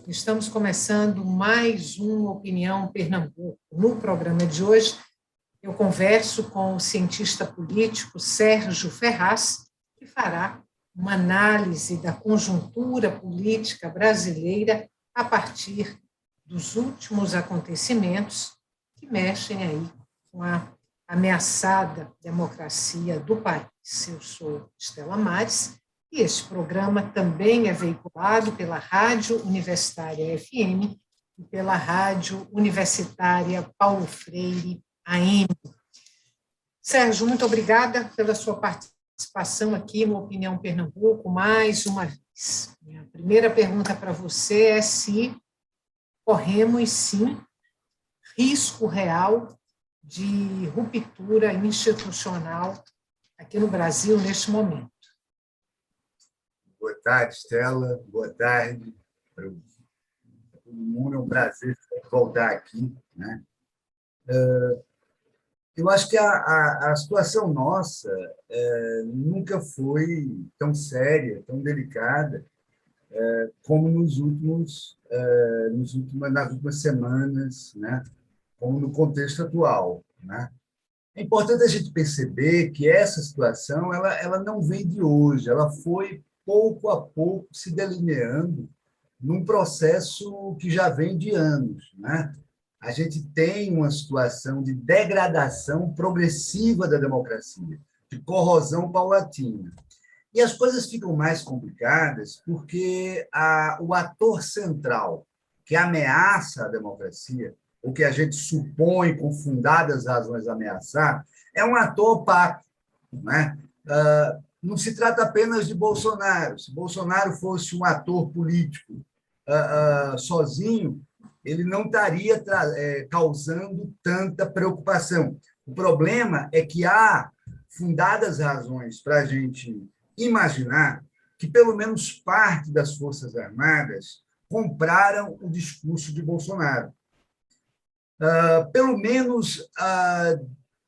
Estamos começando mais uma Opinião Pernambuco. No programa de hoje, eu converso com o cientista político Sérgio Ferraz, que fará uma análise da conjuntura política brasileira a partir dos últimos acontecimentos que mexem aí com a ameaçada democracia do país. Eu sou Estela Mares e este programa também é veiculado pela Rádio Universitária FM e pela Rádio Universitária Paulo Freire AM. Sérgio, muito obrigada pela sua participação aqui no Opinião Pernambuco mais uma vez. Minha primeira pergunta para você é se corremos, sim, risco real de ruptura institucional aqui no Brasil neste momento. Boa tarde, Estela. Boa tarde para todo mundo. É um prazer voltar aqui, né? Eu acho que a situação nossa nunca foi tão séria, tão delicada, como nas últimas semanas, né? Como no contexto atual, né? É importante a gente perceber que essa situação ela não vem de hoje, ela foi pouco a pouco se delineando num processo que já vem de anos, né? A gente tem uma situação de degradação progressiva da democracia, de corrosão paulatina. E as coisas ficam mais complicadas porque o ator central que ameaça a democracia, ou que a gente supõe, com fundadas razões, ameaçar, é um ator opaco, né? Não se trata apenas de Bolsonaro. Se Bolsonaro fosse um ator político sozinho, ele não estaria causando tanta preocupação. O problema é que há fundadas razões para a gente imaginar que, pelo menos, parte das Forças Armadas compraram o discurso de Bolsonaro. Pelo menos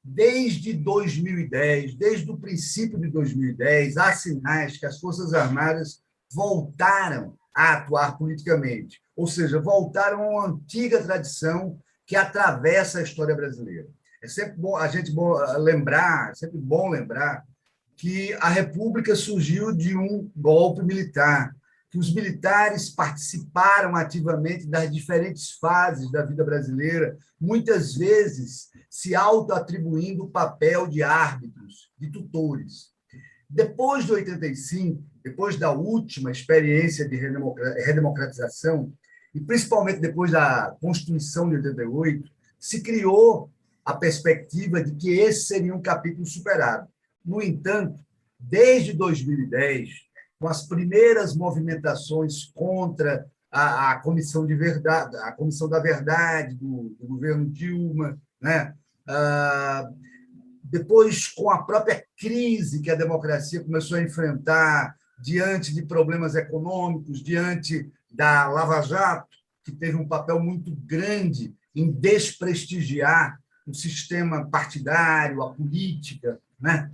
desde 2010, desde o princípio de 2010, há sinais que as Forças Armadas voltaram a atuar politicamente, ou seja, voltaram a uma antiga tradição que atravessa a história brasileira. É sempre bom lembrar que a República surgiu de um golpe militar, que os militares participaram ativamente das diferentes fases da vida brasileira, muitas vezes se auto-atribuindo o papel de árbitros, de tutores. Depois de 85, depois da última experiência de redemocratização, e principalmente depois da Constituição de 88, se criou a perspectiva de que esse seria um capítulo superado. No entanto, desde 2010, com as primeiras movimentações contra a Comissão de Verdade, a Comissão da Verdade do governo Dilma, né? Depois, com a própria crise que a democracia começou a enfrentar diante de problemas econômicos, diante da Lava Jato, que teve um papel muito grande em desprestigiar o sistema partidário, a política, né?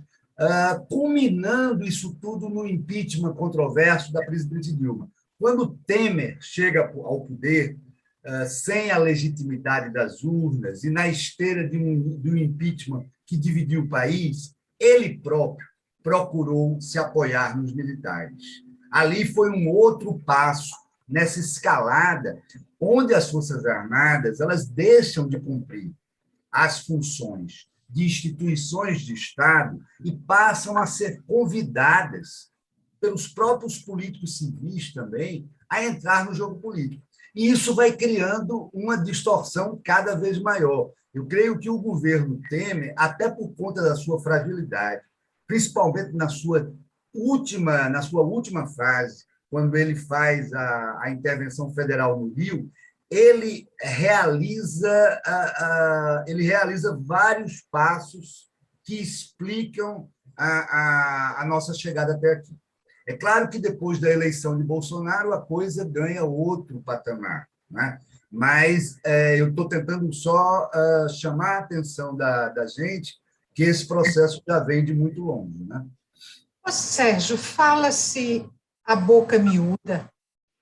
Culminando isso tudo no impeachment controverso da presidente Dilma. Quando Temer chega ao poder, sem a legitimidade das urnas e na esteira de um impeachment que dividiu o país, ele próprio procurou se apoiar nos militares. Ali foi um outro passo nessa escalada, onde as Forças Armadas elas deixam de cumprir as funções de instituições de Estado e passam a ser convidadas pelos próprios políticos civis também a entrar no jogo político. E isso vai criando uma distorção cada vez maior. Eu creio que o governo Temer, até por conta da sua fragilidade, principalmente na sua última fase, quando ele faz a intervenção federal no Rio, ele realiza vários passos que explicam a nossa chegada até aqui. É claro que depois da eleição de Bolsonaro a coisa ganha outro patamar, né? Mas eu estou tentando só chamar a atenção da gente que esse processo já vem de muito longe, né? Ô, Sérgio, fala-se a boca miúda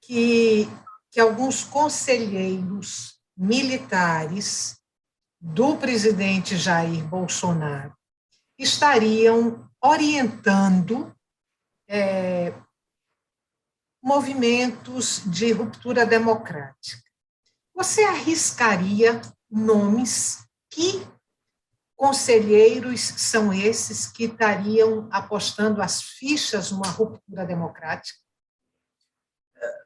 que que alguns conselheiros militares do presidente Jair Bolsonaro estariam orientando movimentos de ruptura democrática. Você arriscaria nomes? Que conselheiros são esses que estariam apostando as fichas numa ruptura democrática?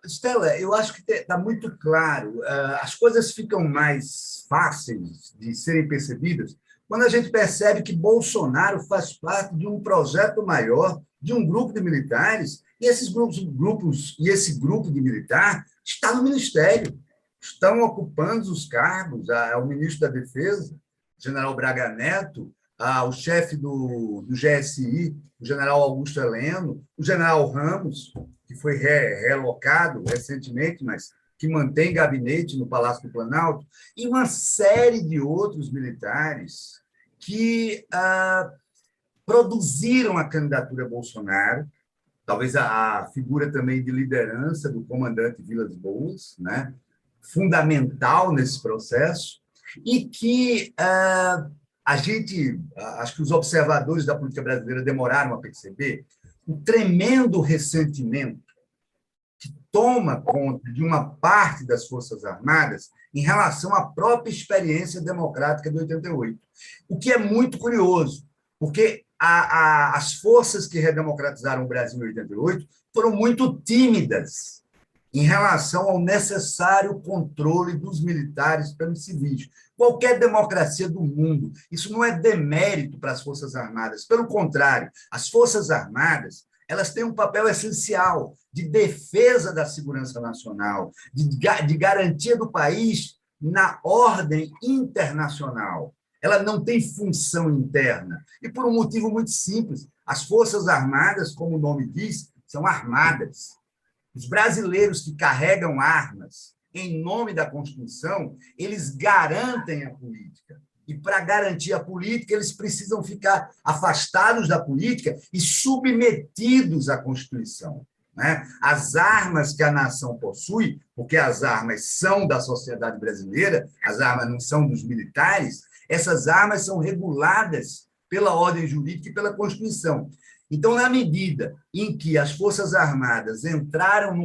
Stella, eu acho que está muito claro. As coisas ficam mais fáceis de serem percebidas quando a gente percebe que Bolsonaro faz parte de um projeto maior, de um grupo de militares, e esses grupos e esse grupo de militar está no Ministério, estão ocupando os cargos, o ministro da Defesa, general Braga Neto, o chefe do GSI, o general Augusto Heleno, o general Ramos, que foi relocado recentemente, mas que mantém gabinete no Palácio do Planalto, e uma série de outros militares que produziram a candidatura a Bolsonaro, talvez a figura também de liderança do comandante Vilas Boas, né, fundamental nesse processo, e que acho que os observadores da política brasileira demoraram a perceber o tremendo ressentimento que toma conta de uma parte das Forças Armadas em relação à própria experiência democrática de 88. O que é muito curioso, porque as forças que redemocratizaram o Brasil em 88 foram muito tímidas em relação ao necessário controle dos militares pelos civis. Qualquer democracia do mundo, isso não é demérito para as Forças Armadas, pelo contrário, as Forças Armadas elas têm um papel essencial de defesa da segurança nacional, de garantia do país na ordem internacional. Ela não tem função interna, e por um motivo muito simples. As Forças Armadas, como o nome diz, são armadas. Os brasileiros que carregam armas em nome da Constituição, eles garantem a política. E, para garantir a política, eles precisam ficar afastados da política e submetidos à Constituição. Né? As armas que a nação possui, porque as armas são da sociedade brasileira, as armas não são dos militares, essas armas são reguladas pela ordem jurídica e pela Constituição. Então, na medida em que as Forças Armadas entraram em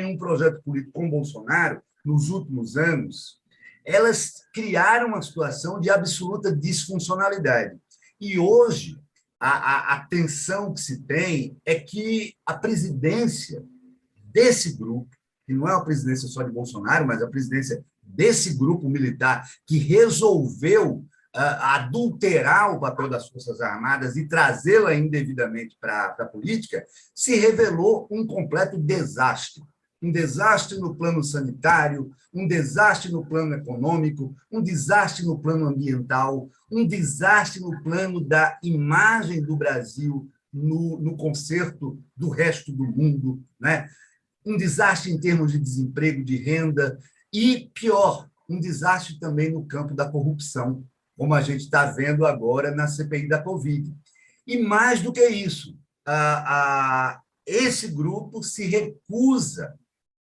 um projeto político com Bolsonaro nos últimos anos, elas criaram uma situação de absoluta disfuncionalidade. E hoje, a tensão que se tem é que a presidência desse grupo, que não é uma presidência só de Bolsonaro, mas a presidência desse grupo militar que resolveu adulterar o papel das Forças Armadas e trazê-la indevidamente para a política, se revelou um completo desastre. Um desastre no plano sanitário, um desastre no plano econômico, um desastre no plano ambiental, um desastre no plano da imagem do Brasil no concerto do resto do mundo, né? Um desastre em termos de desemprego, de renda, e, pior, um desastre também no campo da corrupção, como a gente está vendo agora na CPI da Covid. E, mais do que isso, esse grupo se recusa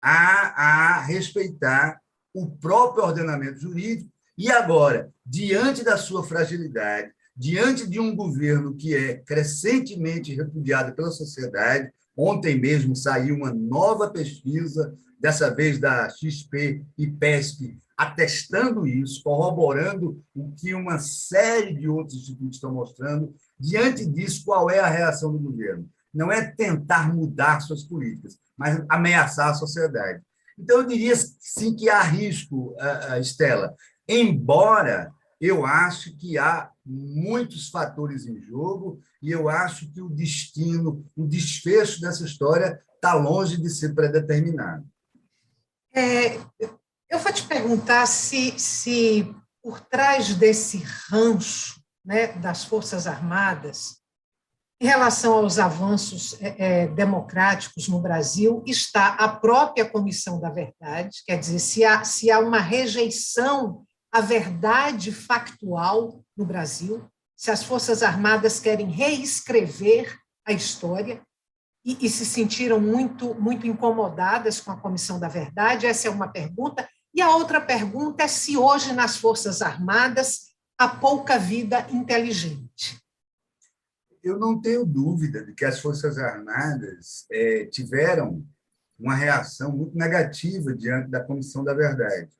a respeitar o próprio ordenamento jurídico e agora, diante da sua fragilidade, diante de um governo que é crescentemente repudiado pela sociedade, ontem mesmo saiu uma nova pesquisa, dessa vez da XP e PESP, atestando isso, corroborando o que uma série de outros institutos estão mostrando. Diante disso, qual é a reação do governo? Não é tentar mudar suas políticas, mas ameaçar a sociedade. Então, eu diria, sim, que há risco, Stella, embora eu acho que há muitos fatores em jogo e eu acho que o destino, o desfecho dessa história está longe de ser predeterminado. Eu vou te perguntar se por trás desse ranço, né, das Forças Armadas, em relação aos avanços democráticos no Brasil, está a própria Comissão da Verdade, quer dizer, se há uma rejeição à verdade factual no Brasil, se as Forças Armadas querem reescrever a história, e se sentiram muito incomodadas com a Comissão da Verdade? Essa é uma pergunta. E a outra pergunta é se hoje, nas Forças Armadas, há pouca vida inteligente. Eu não tenho dúvida de que as Forças Armadas tiveram uma reação muito negativa diante da Comissão da Verdade.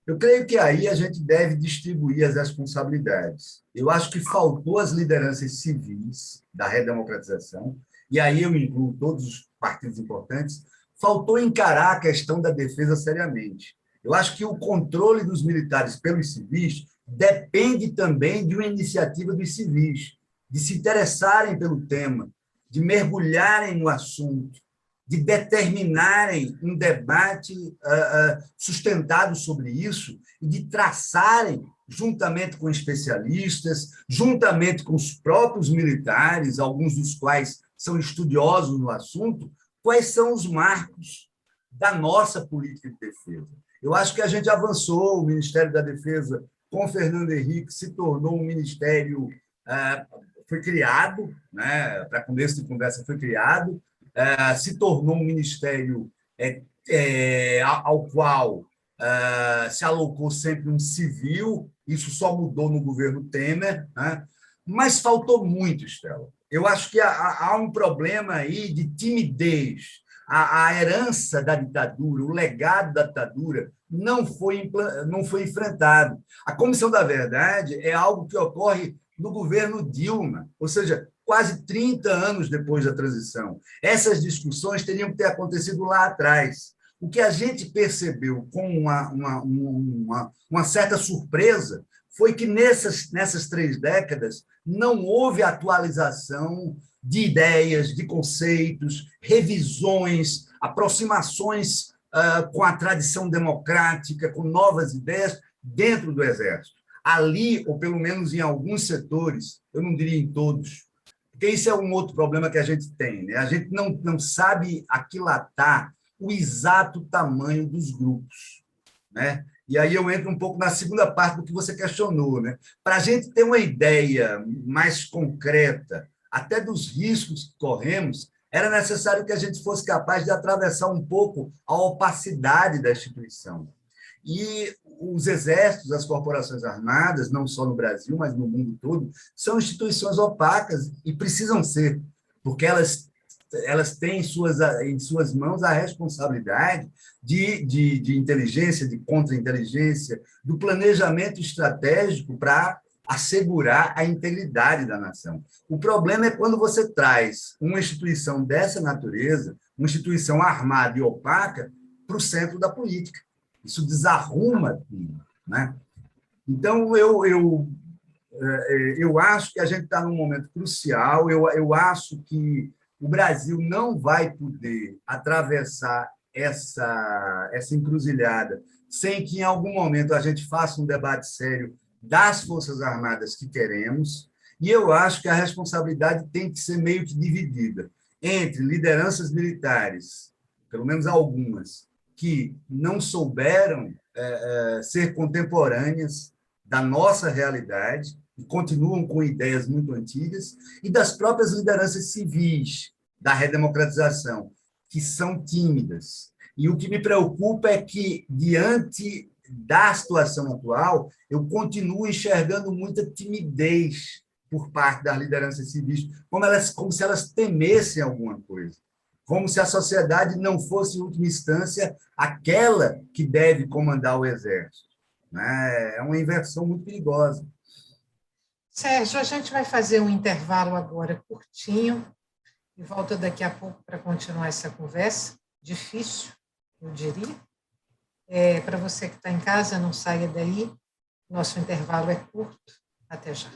Eu creio que aí a gente deve distribuir as responsabilidades. Eu acho que faltou às lideranças civis da redemocratização, e aí eu incluo todos os partidos importantes, faltou encarar a questão da defesa seriamente. Eu acho que o controle dos militares pelos civis depende também de uma iniciativa dos civis, de se interessarem pelo tema, de mergulharem no assunto, de determinarem um debate sustentado sobre isso e de traçarem, juntamente com especialistas, juntamente com os próprios militares, alguns dos quais são estudiosos no assunto, quais são os marcos da nossa política de defesa. Eu acho que a gente avançou, o Ministério da Defesa, com Fernando Henrique, se tornou um ministério, foi criado, né, para começo de conversa, foi criado, se tornou um ministério ao qual se alocou sempre um civil, isso só mudou no governo Temer, né? Mas faltou muito, Estela. Eu acho que há um problema aí de timidez. A herança da ditadura, o legado da ditadura não foi enfrentado. A Comissão da Verdade é algo que ocorre no governo Dilma, ou seja, quase 30 anos depois da transição. Essas discussões teriam que ter acontecido lá atrás. O que a gente percebeu com uma certa surpresa foi que nessas 3 décadas não houve atualização de ideias, de conceitos, revisões, aproximações com a tradição democrática, com novas ideias dentro do Exército. Ali, ou pelo menos em alguns setores, eu não diria em todos, porque isso é um outro problema que a gente tem, né? A gente não sabe aquilatar o exato tamanho dos grupos, né? E aí eu entro um pouco na segunda parte do que você questionou, né? Para a gente ter uma ideia mais concreta, até dos riscos que corremos, era necessário que a gente fosse capaz de atravessar um pouco a opacidade da instituição. E os exércitos, as corporações armadas, não só no Brasil, mas no mundo todo, são instituições opacas e precisam ser, porque elas têm em suas mãos a responsabilidade de inteligência, de contra-inteligência, do planejamento estratégico para assegurar a integridade da nação. O problema é quando você traz uma instituição dessa natureza, uma instituição armada e opaca, para o centro da política. Isso desarruma tudo, né? Então, eu acho que a gente está num momento crucial, eu acho que o Brasil não vai poder atravessar essa encruzilhada sem que, em algum momento, a gente faça um debate sério das Forças Armadas que queremos, e eu acho que a responsabilidade tem que ser meio que dividida entre lideranças militares, pelo menos algumas, que não souberam ser contemporâneas da nossa realidade e continuam com ideias muito antigas, e das próprias lideranças civis da redemocratização, que são tímidas. E o que me preocupa é que, diante da situação atual, eu continuo enxergando muita timidez por parte das lideranças civis, como se elas temessem alguma coisa, como se a sociedade não fosse, em última instância, aquela que deve comandar o Exército. É uma inversão muito perigosa. Sérgio, a gente vai fazer um intervalo agora curtinho e volta daqui a pouco para continuar essa conversa. Difícil, eu diria. Para você que está em casa, não saia daí. Nosso intervalo é curto. Até já.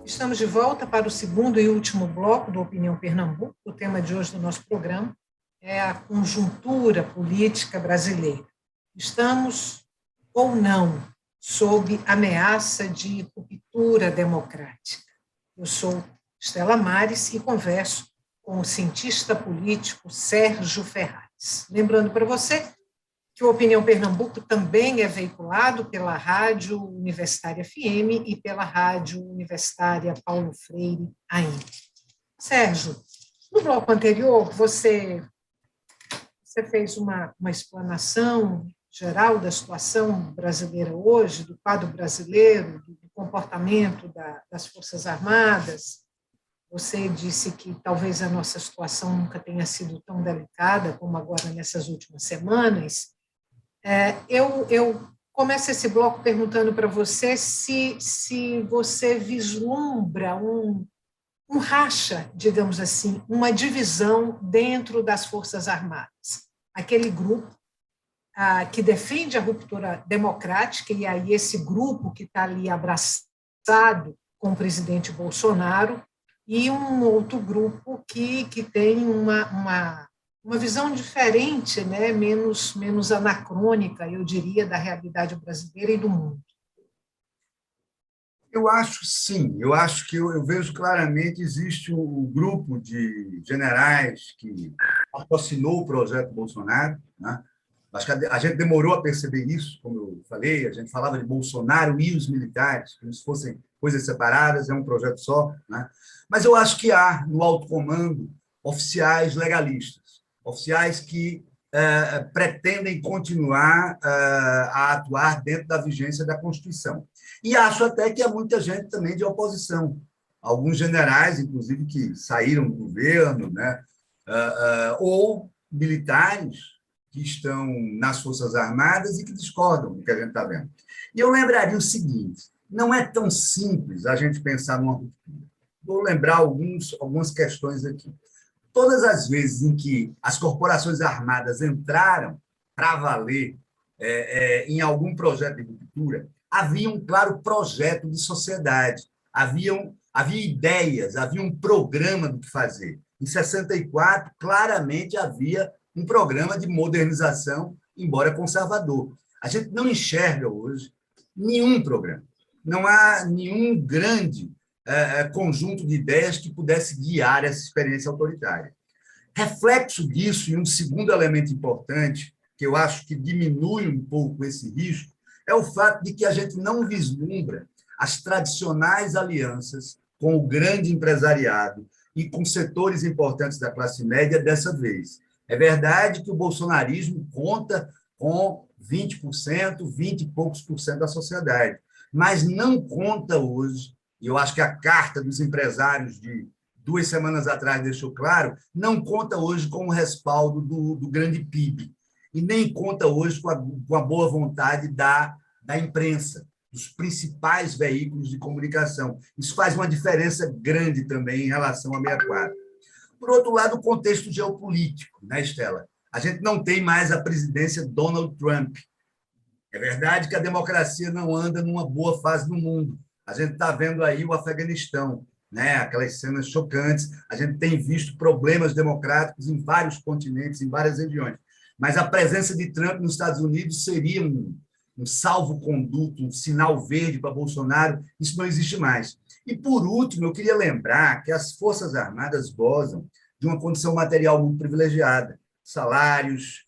Estamos de volta para o segundo e último bloco do Opinião Pernambuco. O tema de hoje do nosso programa é a conjuntura política brasileira. Estamos, ou não, sob ameaça de ruptura democrática. Eu sou Estela Mares e converso com o cientista político Sérgio Ferraz. Lembrando para você que o Opinião Pernambuco também é veiculado pela Rádio Universitária FM e pela Rádio Universitária Paulo Freire AM. Sérgio, no bloco anterior, você fez uma explanação geral da situação brasileira hoje, do quadro brasileiro, do comportamento das Forças Armadas. Você disse que talvez a nossa situação nunca tenha sido tão delicada como agora nessas últimas semanas. Eu começo esse bloco perguntando para você se você vislumbra um racha, digamos assim, uma divisão dentro das Forças Armadas. Aquele grupo que defende a ruptura democrática, e aí esse grupo que está ali abraçado com o presidente Bolsonaro, e um outro grupo que tem uma visão diferente, né, menos anacrônica, eu diria, da realidade brasileira e do mundo. Eu acho, sim. Eu acho que eu vejo claramente existe um grupo de generais que patrocinou o projeto Bolsonaro, né? Acho que a gente demorou a perceber isso, como eu falei, a gente falava de Bolsonaro e os militares, como se fossem coisas separadas, é um projeto só, né? Mas eu acho que há no alto comando oficiais legalistas, oficiais que pretendem continuar a atuar dentro da vigência da Constituição. E acho até que há muita gente também de oposição, alguns generais, inclusive, que saíram do governo, né? Ou militares que estão nas Forças Armadas e que discordam do que a gente está vendo. E eu lembraria o seguinte, não é tão simples a gente pensar numa ruptura. Vou lembrar algumas questões aqui. Todas as vezes em que as corporações armadas entraram para valer em algum projeto de ruptura, havia um claro projeto de sociedade, havia ideias, havia um programa do que fazer. Em 64, claramente havia um programa de modernização, embora conservador. A gente não enxerga hoje nenhum programa. Não há nenhum grande conjunto de ideias que pudesse guiar essa experiência autoritária. Reflexo disso, e um segundo elemento importante, que eu acho que diminui um pouco esse risco, é o fato de que a gente não vislumbra as tradicionais alianças com o grande empresariado e com setores importantes da classe média dessa vez. É verdade que o bolsonarismo conta com 20%, 20 e poucos por cento da sociedade, mas não conta hoje, e eu acho que a carta dos empresários de 2 semanas atrás deixou claro, não conta hoje com o respaldo do grande PIB, e nem conta hoje com a boa vontade da imprensa, dos principais veículos de comunicação. Isso faz uma diferença grande também em relação a 64. Por outro lado, o contexto geopolítico, né, Estela? A gente não tem mais a presidência Donald Trump. É verdade que a democracia não anda numa boa fase no mundo. A gente está vendo aí o Afeganistão, né? Aquelas cenas chocantes. A gente tem visto problemas democráticos em vários continentes, em várias regiões. Mas a presença de Trump nos Estados Unidos seria um salvo-conduto, um sinal verde para Bolsonaro. Isso não existe mais. E, por último, eu queria lembrar que as Forças Armadas gozam de uma condição material muito privilegiada. Salários,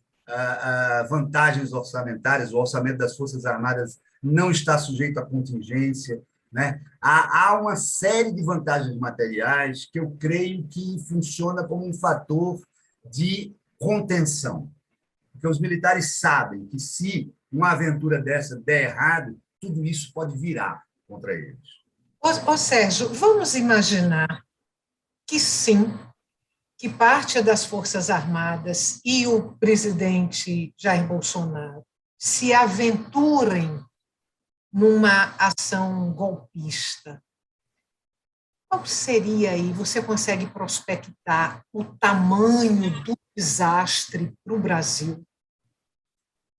vantagens orçamentárias, o orçamento das Forças Armadas não está sujeito a contingência, né? Há uma série de vantagens materiais que eu creio que funciona como um fator de contenção. Porque os militares sabem que, se uma aventura dessa der errado, tudo isso pode virar contra eles. Sérgio, vamos imaginar que sim, que parte das Forças Armadas e o presidente Jair Bolsonaro se aventurem numa ação golpista. Qual seria aí, você consegue prospectar o tamanho do desastre para o Brasil?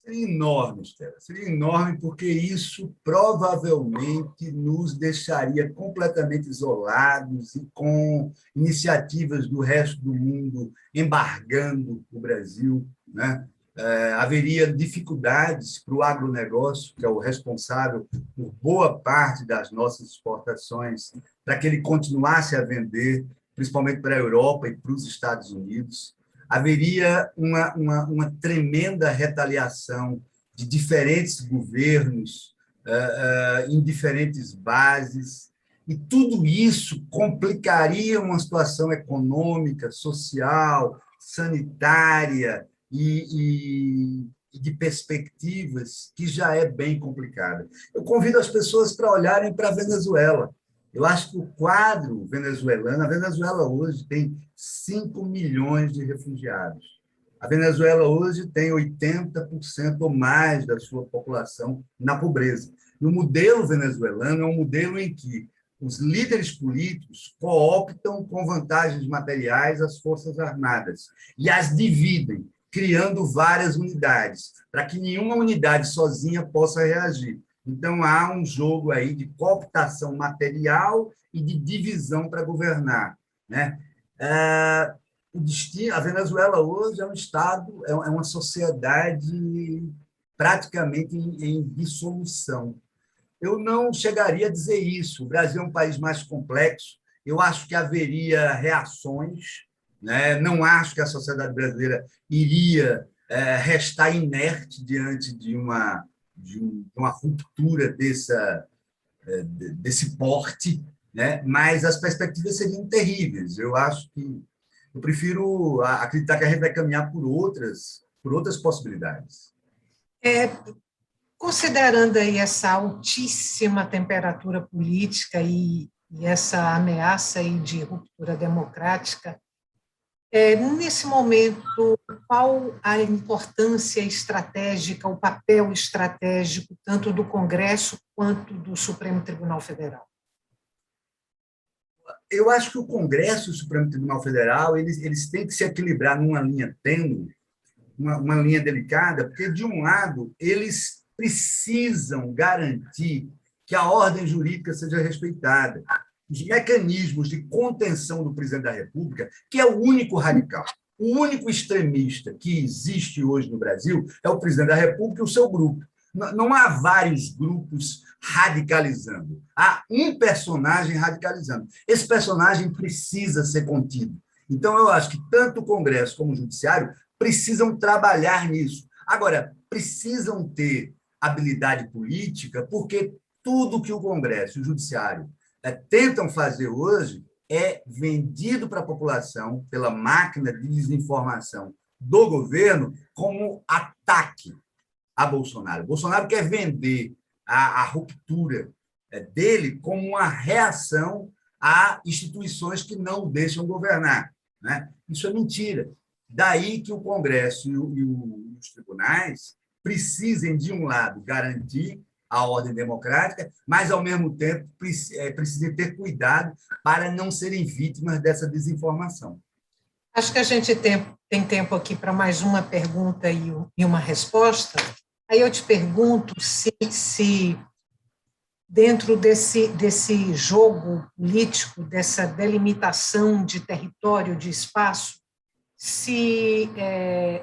Seria enorme, Estela. Seria enorme, porque isso provavelmente nos deixaria completamente isolados e com iniciativas do resto do mundo embargando o Brasil, né? Haveria dificuldades para o agronegócio, que é o responsável por boa parte das nossas exportações, para que ele continuasse a vender principalmente para a Europa e para os Estados Unidos. Haveria uma tremenda retaliação de diferentes governos em diferentes bases, e tudo isso complicaria uma situação econômica, social, sanitária e de perspectivas que já é bem complicada. Eu convido as pessoas para olharem para a Venezuela. Eu acho que o quadro venezuelano, a Venezuela hoje tem 5 milhões de refugiados. A Venezuela hoje tem 80% ou mais da sua população na pobreza. E o modelo venezuelano é um modelo em que os líderes políticos cooptam com vantagens materiais as forças armadas e as dividem, criando várias unidades, para que nenhuma unidade sozinha possa reagir. Então, há um jogo aí de cooptação material e de divisão para governar, né? O destino, a Venezuela hoje é um Estado, é uma sociedade praticamente em dissolução. Eu não chegaria a dizer isso. O Brasil é um país mais complexo. Eu acho que haveria reações, né? Não acho que a sociedade brasileira iria restar inerte diante de uma ruptura desse porte, né? Mas as perspectivas seriam terríveis. Eu prefiro acreditar que a gente vai caminhar por outras possibilidades. Considerando aí essa altíssima temperatura política e essa ameaça aí de ruptura democrática, nesse momento, qual a importância estratégica, o papel estratégico, tanto do Congresso quanto do Supremo Tribunal Federal? Eu acho que o Congresso e o Supremo Tribunal Federal eles têm que se equilibrar numa linha tênue, uma linha delicada, porque, de um lado, eles precisam garantir que a ordem jurídica seja respeitada. Os mecanismos de contenção do presidente da República, que é o único radical, o único extremista que existe hoje no Brasil, é o presidente da República e o seu grupo. Não há vários grupos radicalizando. Há um personagem radicalizando. Esse personagem precisa ser contido. Então, eu acho que tanto o Congresso como o Judiciário precisam trabalhar nisso. Agora, precisam ter habilidade política, porque tudo que o Congresso e o Judiciário tentam fazer hoje é vendido para a população pela máquina de desinformação do governo como ataque a Bolsonaro. Bolsonaro quer vender a ruptura dele como uma reação a instituições que não o deixam governar, né? Isso é mentira. Daí que o Congresso e os tribunais precisem, de um lado, garantir a ordem democrática, mas, ao mesmo tempo, precisem ter cuidado para não serem vítimas dessa desinformação. Acho que a gente tem tempo aqui para mais uma pergunta e uma resposta. Aí eu te pergunto se dentro desse jogo político, dessa delimitação de território, de espaço, se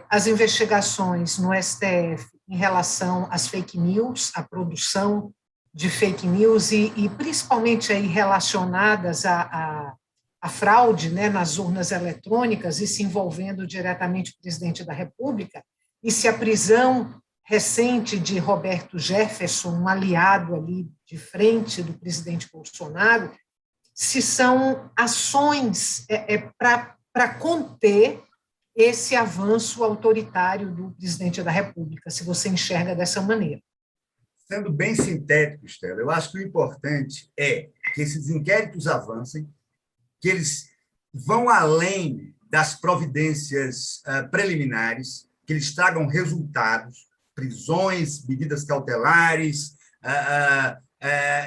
as investigações no STF em relação às fake news, a produção de fake news e principalmente aí relacionadas à fraude, né, nas urnas eletrônicas e se envolvendo diretamente o presidente da República, e se a prisão recente de Roberto Jefferson, um aliado ali de frente do presidente Bolsonaro, se são ações para conter esse avanço autoritário do presidente da República, se você enxerga dessa maneira. Sendo bem sintético, Estela, eu acho que o importante é que esses inquéritos avancem, que eles vão além das providências preliminares, que eles tragam resultados, prisões, medidas cautelares,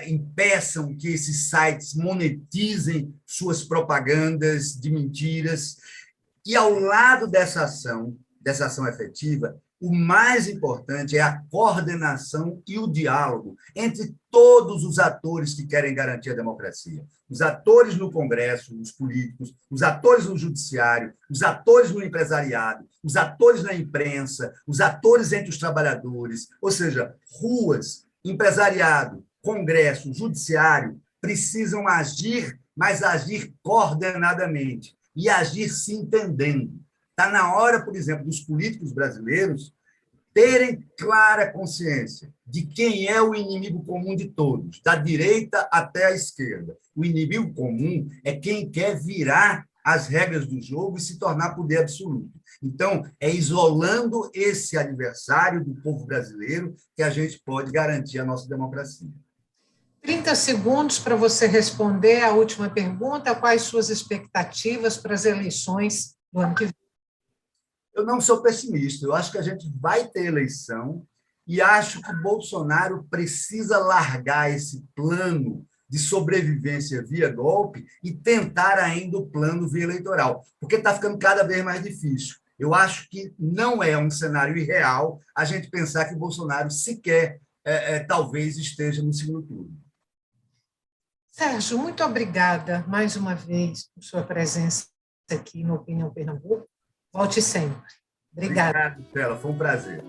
impeçam que esses sites monetizem suas propagandas de mentiras. E, ao lado dessa ação efetiva, o mais importante é a coordenação e o diálogo entre todos os atores que querem garantir a democracia. Os atores no Congresso, os políticos, os atores no Judiciário, os atores no empresariado, os atores na imprensa, os atores entre os trabalhadores, ou seja, ruas, empresariado, Congresso, Judiciário, precisam agir mas agir coordenadamente e agir se entendendo. Está na hora, por exemplo, dos políticos brasileiros terem clara consciência de quem é o inimigo comum de todos, da direita até a esquerda. O inimigo comum é quem quer virar as regras do jogo e se tornar poder absoluto. Então, é isolando esse adversário do povo brasileiro que a gente pode garantir a nossa democracia. 30 segundos para você responder a última pergunta. Quais suas expectativas para as eleições do ano que vem? Eu não sou pessimista. Eu acho que a gente vai ter eleição e acho que o Bolsonaro precisa largar esse plano de sobrevivência via golpe e tentar ainda o plano via eleitoral, porque está ficando cada vez mais difícil. Eu acho que não é um cenário irreal a gente pensar que o Bolsonaro sequer talvez esteja no segundo turno. Sérgio, muito obrigada mais uma vez por sua presença aqui no Opinião Pernambuco. Volte sempre. Obrigada. Obrigado, Stella. Foi um prazer.